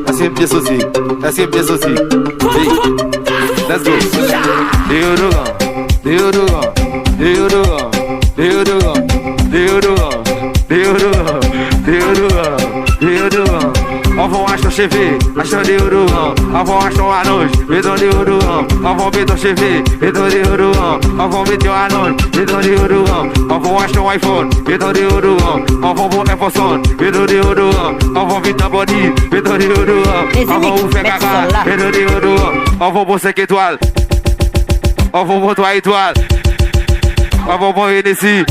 Assim pensa assim, assim pensa assim. Let's go. Avon acho cheve, acho de uruão. Avon acho a noite, medo de uruão. Avon medo cheve, medo de uruão. Avon meteu a noite, medo de uruão. Avon acho um iPhone, medo de uruão. Avon bom Emerson, medo de uruão. Avon vita body, medo de uruão. Avon o FKK, medo de uruão. Avon bom sequetual, avon bom tua itual. Avon bom NC,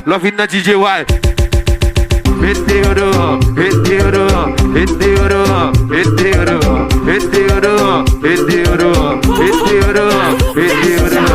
love na DJY. Meteoro, meteoro, meteoro, meteoro, meteoro, meteoro, meteoro, meteoro.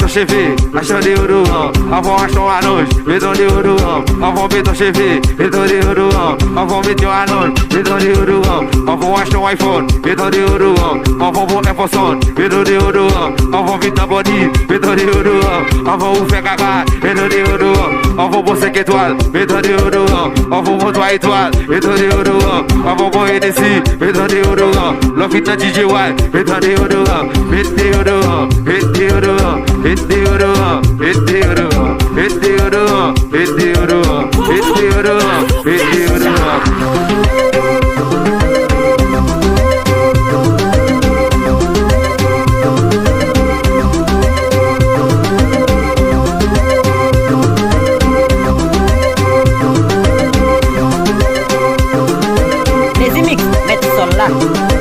Cheve, acho de uruão. Avon achou a noite, medo de uruão. Avon meteu cheve, medo de uruão. Avon meteu a noite, medo de uruão. Avon achou um iPhone, medo de uruão. Avon bom Emerson, medo de uruão. Avon vita body, medo de uruão. Avon o FKK, medo de uruão. Avon bom sequetual, medo de uruão. Avon bom tua itual, medo de uruão. Avon bom NC, medo de uruão. Love na DJY, medo de uruão. Meteoro, meteoro, meteoro, meteoro, meteoro, meteoro, meteoro, meteoro. Nezimix, mete sol lá.